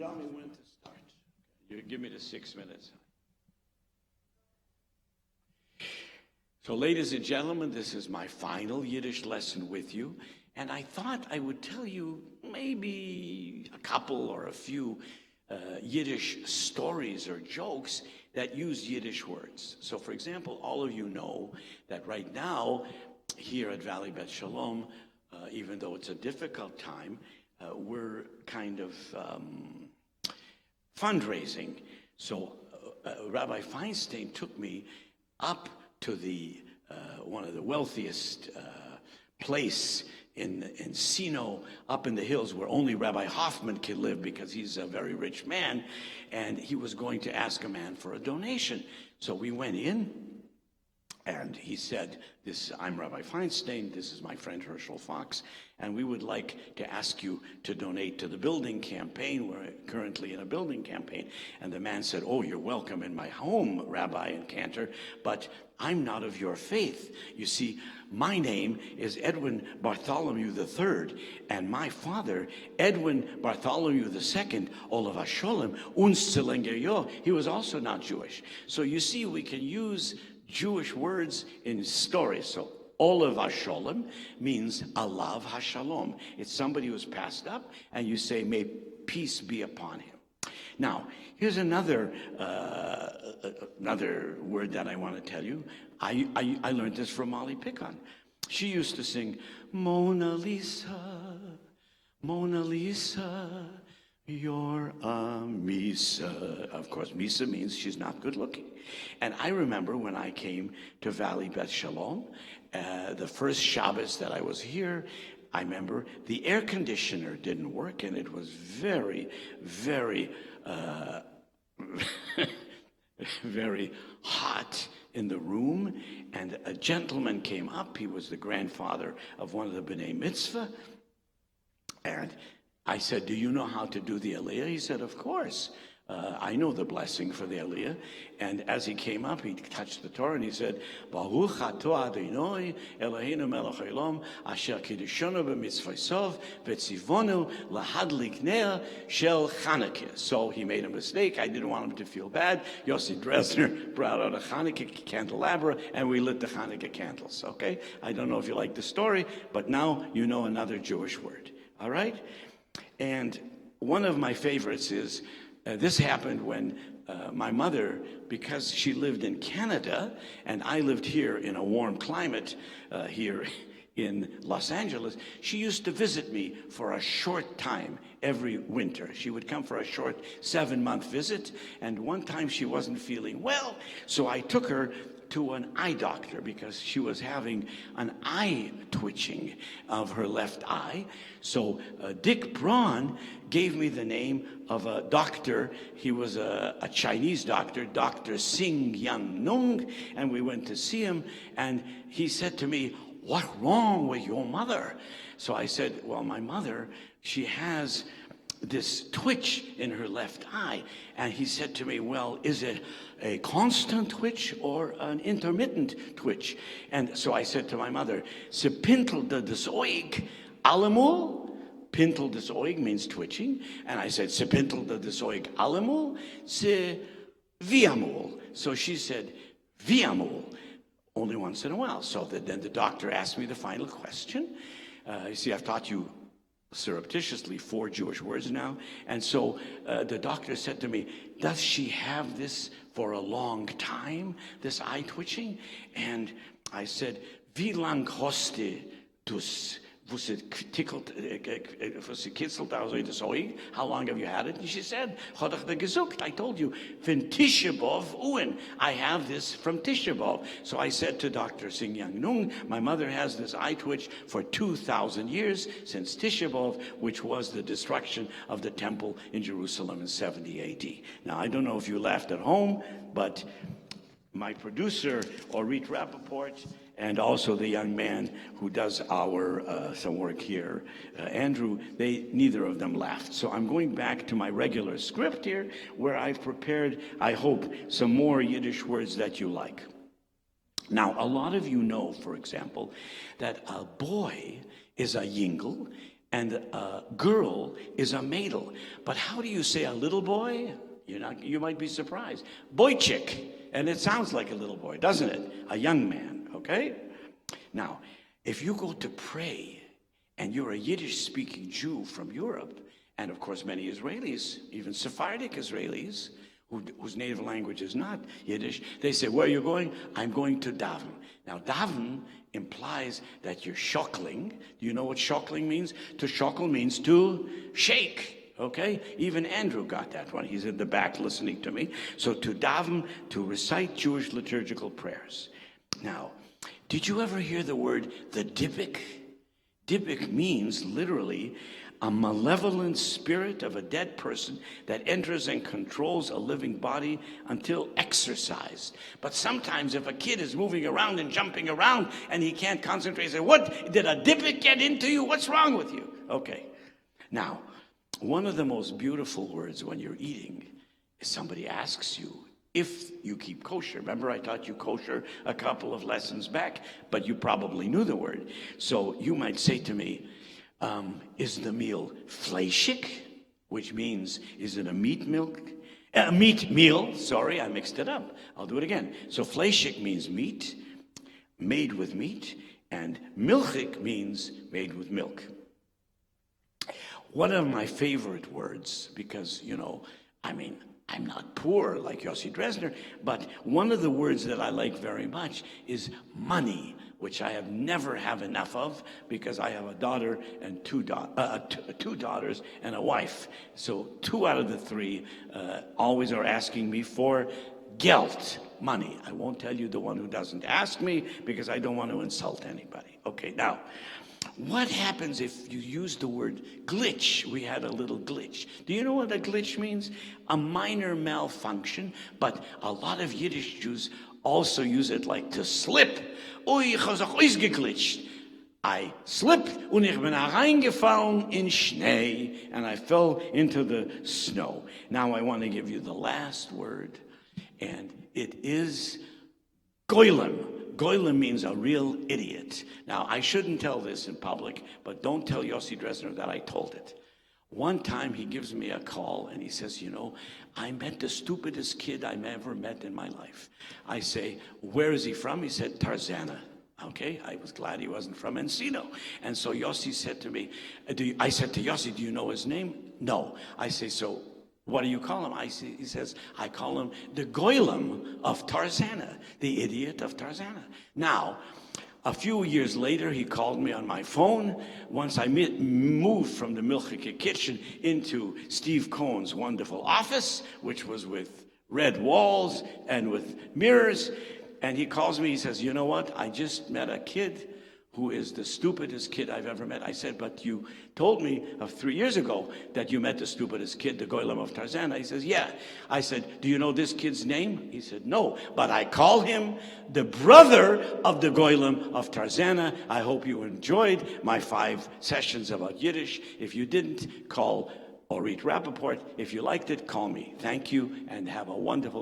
tell me when to start. You give me the 6 minutes. So, ladies and gentlemen, this is my final Yiddish lesson with you, and I thought I would tell you maybe a couple or a few Yiddish stories or jokes that use Yiddish words. So, for example, all of you know that right now, here at Valley Bet Shalom, even though it's a difficult time, we're kind of fundraising. So Rabbi Feinstein took me up to the one of the wealthiest place in Sino, up in the hills where only Rabbi Hoffman can live because he's a very rich man, and he was going to ask a man for a donation. So we went in, and he said, I'm Rabbi Feinstein, this is my friend Herschel Fox, and we would like to ask you to donate to the building campaign. We're currently in a building campaign. And the man said, oh, you're welcome in my home, Rabbi and Cantor, but I'm not of your faith. You see, my name is Edwin Bartholomew III, and my father, Edwin Bartholomew II, Olav Hasholem, Unzelenger, he was also not Jewish. So you see, we can use Jewish words in stories. So Olav Hasholem means Alav Hashalom. It's somebody who's passed up, and you say, may peace be upon him. Now, here's another word that I want to tell you. I learned this from Molly Picon. She used to sing, Mona Lisa, Mona Lisa, you're a Misa. Of course, Misa means she's not good looking. And I remember when I came to Valley Bet Shalom, the first Shabbos that I was here, I remember the air conditioner didn't work, and it was very, very, very hot in the room. And a gentleman came up. He was the grandfather of one of the B'nai Mitzvah. And I said, do you know how to do the Aliyah? He said, of course. I know the blessing for the Aliyah. And as he came up, he touched the Torah and he said, Baruch atah Adonai Eloheinu melech haolam asher kiddushanu b'mitzvosov v'tzivonu lahadlik ner shel Chanukah. So he made a mistake. I didn't want him to feel bad. Yossi Dresner brought out a Chanukah candelabra and we lit the Chanukah candles. Okay? I don't know if you like the story, but now you know another Jewish word. All right? And one of my favorites is, this happened when my mother, because she lived in Canada and I lived here in a warm climate here in Los Angeles, she used to visit me for a short time every winter. She would come for a short 7-month visit, and one time she wasn't feeling well, so I took her to an eye doctor because she was having an eye twitching of her left eye. So Dick Braun gave me the name of a doctor. He was a Chinese doctor, Dr. Sing Yang Nung, and we went to see him, and he said to me, what's wrong with your mother? So I said, well, my mother, she has this twitch in her left eye. And he said to me, well, is it a constant twitch or an intermittent twitch? And so I said to my mother, se pintel de des oig allemol. Pintel des oig means twitching. And I said, se pintel de des oig allemol, se viamol. So she said, viamol, only once in a while. So then the doctor asked me the final question. You see, I've taught you surreptitiously 4 Jewish words now. And so the doctor said to me, does she have this for a long time, this eye twitching? And I said, wie lang hoste dus, was it kitzelt also das Oig? How long have you had it? And she said, I told you, von Tisha B'Av Uin. I have this from Tisha B'Av. So I said to Dr. Sing Yang Nung, my mother has this eye twitch for 2,000 years, since Tisha B'Av, which was the destruction of the temple in Jerusalem in 70 AD. Now, I don't know if you laughed at home, but my producer, Orit Rappaport, and also the young man who does our some work here, Andrew, neither of them laughed. So I'm going back to my regular script here, where I've prepared, I hope, some more Yiddish words that you like. Now, a lot of you know, for example, that a boy is a yingel, and a girl is a maidel. But how do you say a little boy? You might be surprised. Boychik. And it sounds like a little boy, doesn't it? A young man, okay? Now, if you go to pray and you're a Yiddish-speaking Jew from Europe, and of course many Israelis, even Sephardic Israelis, whose native language is not Yiddish, they say, where are you going? I'm going to daven. Now, daven implies that you're shockling. Do you know what shockling means? To shockle means to shake, okay? Even Andrew got that one. He's in the back listening to me. So to daven, to recite Jewish liturgical prayers. Now, did you ever hear the word the dibik? Dibik means literally a malevolent spirit of a dead person that enters and controls a living body until exorcised. But sometimes if a kid is moving around and jumping around and he can't concentrate, he says, what, did a dibik get into you? What's wrong with you? Okay. Now, one of the most beautiful words when you're eating is somebody asks you if you keep kosher. Remember I taught you kosher a couple of lessons back, but you probably knew the word. So you might say to me, is the meal fleischig, which means, is it a meat meal? Sorry, I mixed it up. I'll do it again. So fleischig means meat, made with meat, and milchig means made with milk. One of my favorite words, because, I'm not poor like Yossi Dresner, but one of the words that I like very much is money, which I have never have enough of because I have a daughter and two daughters and a wife. So 2 out of the 3 always are asking me for geld, money. I won't tell you the one who doesn't ask me because I don't want to insult anybody. Okay, now, what happens if you use the word glitch? We had a little glitch. Do you know what a glitch means? A minor malfunction, but a lot of Yiddish Jews also use it like to slip. Oy, ich habe ausgeglitscht. I slipped und ich bin reingefallen in Schnee, and I fell into the snow. Now I want to give you the last word, and it is goylem. Goylem means a real idiot. Now, I shouldn't tell this in public, but don't tell Yossi Dresner that I told it. One time he gives me a call and he says, I met the stupidest kid I've ever met in my life. I say, where is he from? He said, Tarzana. Okay, I was glad he wasn't from Encino. And so Yossi said to me, I said to Yossi, do you know his name? No. I say, so what do you call him? He says, I call him the goylem of Tarzana, the idiot of Tarzana. Now, a few years later, he called me on my phone. Once I moved from the Milchike kitchen into Steve Cohen's wonderful office, which was with red walls and with mirrors. And he calls me, he says, you know what? I just met a kid who is the stupidest kid I've ever met. I said, but you told me 3 years ago that you met the stupidest kid, the Goylem of Tarzana. He says, yeah. I said, do you know this kid's name? He said, no, but I call him the brother of the Goylem of Tarzana. I hope you enjoyed my 5 sessions about Yiddish. If you didn't, call Orit Rappaport. If you liked it, call me. Thank you, and have a wonderful